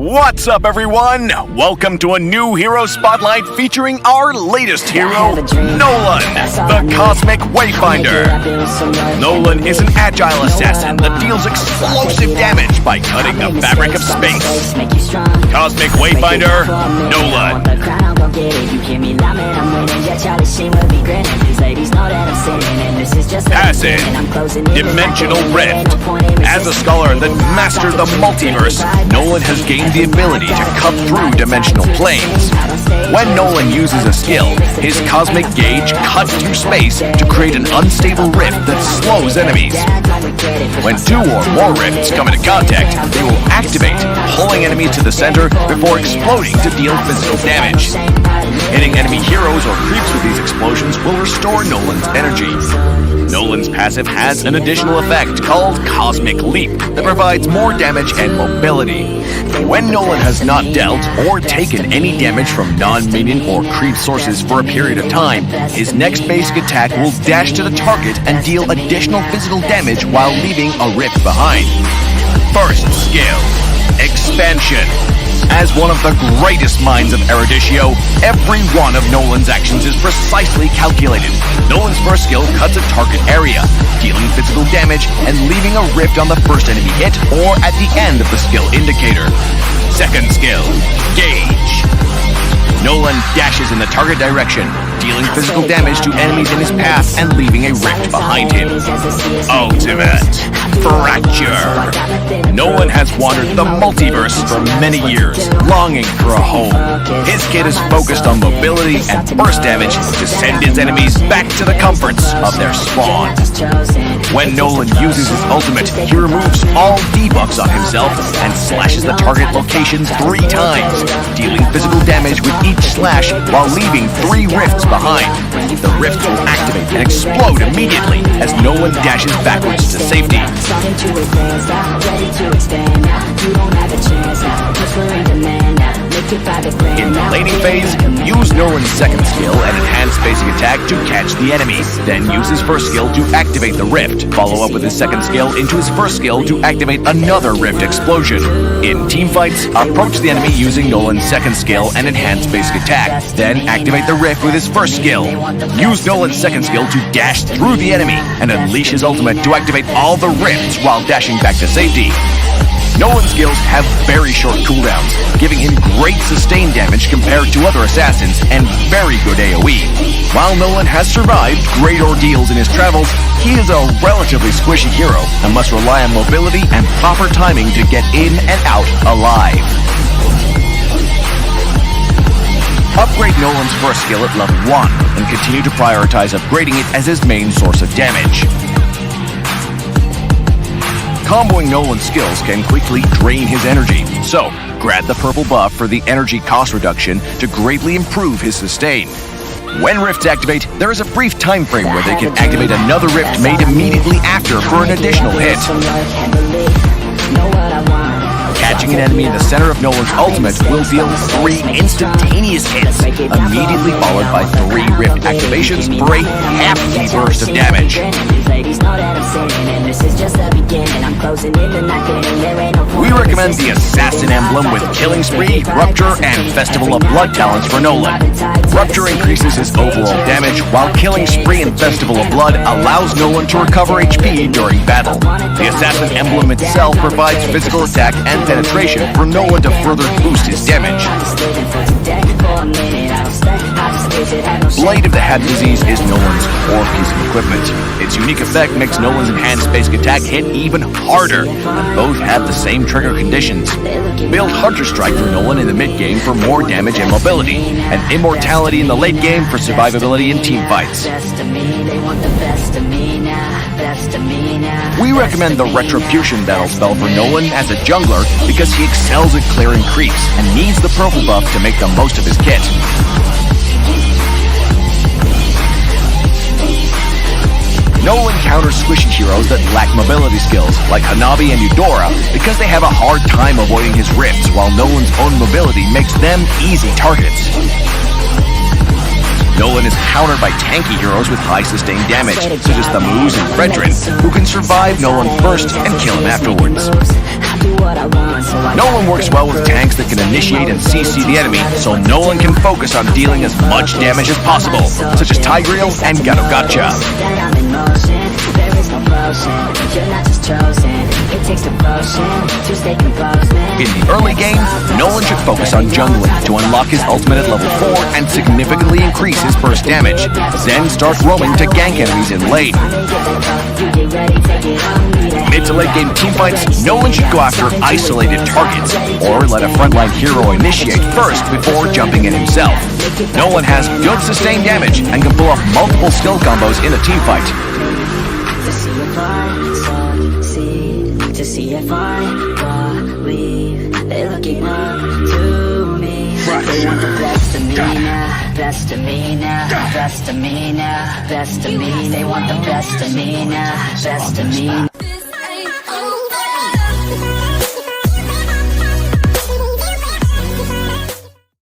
What's up, everyone? Welcome to a new hero spotlight featuring our latest hero, Nolan, the Cosmic Wayfinder. Nolan is an agile assassin that deals explosive damage by cutting the fabric of space. Cosmic Wayfinder, Nolan. Passive, Dimensional Rift. As a scholar that mastered the multiverse, Nolan has gained the ability to cut through dimensional planes. When Nolan uses a skill, his cosmic gauge cuts through space to create an unstable rift that slows enemies. When two or more rifts come into contact, they will activate, pulling enemies to the center before exploding to deal physical damage. Hitting enemy heroes or creeps with these explosions will restore Nolan's energy. Nolan's passive has an additional effect called Cosmic Leap that provides more damage and mobility. When Nolan has not dealt or taken any damage from non-minion or creep sources for a period of time, his next basic attack will dash to the target and deal additional physical damage while leaving a rift behind. First skill, Expansion. As one of the greatest minds of Eruditio, every one of Nolan's actions is precisely calculated. Nolan's first skill cuts a target area, dealing physical damage and leaving a rift on the first enemy hit or at the end of the skill indicator. Second skill, Gauge. Nolan dashes in the target direction, dealing physical damage to enemies in his path and leaving a rift behind him. Ultimate Fracture. Nolan has wandered the multiverse for many years, longing for a home. His kit is focused on mobility and burst damage to send his enemies back to the comforts of their spawn. When Nolan uses his ultimate, he removes all debuffs on himself and slashes the target location 3 times, dealing physical damage with each slash while leaving 3 rifts behind. The rifts will activate and explode immediately as Nolan dashes backwards to safety. In the laning phase, use Nolan's second skill and enhance basic attack to catch the enemy. Then use his first skill to activate the rift. Follow up with his second skill into his first skill to activate another rift explosion. In team fights, approach the enemy using Nolan's second skill and enhance basic attack. Then activate the rift with his first skill. Use Nolan's second skill to dash through the enemy and unleash his ultimate to activate all the rifts while dashing back to safety. Nolan's skills have very short cooldowns, giving him great sustain damage compared to other assassins and very good AoE. While Nolan has survived great ordeals in his travels, he is a relatively squishy hero and must rely on mobility and proper timing to get in and out alive. Upgrade Nolan's first skill at level 1 and continue to prioritize upgrading it as his main source of damage. Comboing Nolan's skills can quickly drain his energy, so grab the purple buff for the energy cost reduction to greatly improve his sustain. When rifts activate, there is a brief time frame where they can activate another rift made immediately after for an additional hit. Catching an enemy in the center of Nolan's ultimate will deal 3 instantaneous hits, immediately followed by 3 rift activations for a hefty burst of damage. We recommend the Assassin emblem with Killing Spree, Rupture, and Festival of Blood talents for Nolan. Rupture increases his overall damage, while Killing Spree and Festival of Blood allows Nolan to recover HP during battle. The Assassin emblem itself provides physical attack and penetration for Nolan to further boost his damage. Blade of the Hat Disease is Nolan's core piece of equipment. Its unique effect makes Nolan's enhanced basic attack hit even harder, and both have the same trigger conditions. Build Hunter Strike for Nolan in the mid-game for more damage and mobility, and Immortality in the late game for survivability in team fights. We recommend the Retribution battle spell for Nolan as a jungler because he excels at clearing creeps and needs the purple buff to make the most of his kit. Nolan counters squishy heroes that lack mobility skills, like Hanabi and Eudora, because they have a hard time avoiding his rifts, while Nolan's own mobility makes them easy targets. Nolan is countered by tanky heroes with high sustained damage, such as Thamuz and Fredrin, who can survive Nolan first and kill him afterwards. Nolan works well with tanks that can initiate and CC the enemy, so Nolan can focus on dealing as much damage as possible, such as Tigreal and Gato Gotcha. In the early game, Nolan should focus on jungling to unlock his ultimate at level 4 and significantly increase his burst damage, then start roaming to gank enemies in lane. Mid to late game teamfights, Nolan should go after isolated targets, or let a frontline hero initiate first before jumping in himself. Nolan has good sustained damage and can pull off multiple skill combos in a teamfight. To see if I believe they're looking up to me. They want the best of me now, best of me now, best of me now, best of me. They want the best of me now, best of me.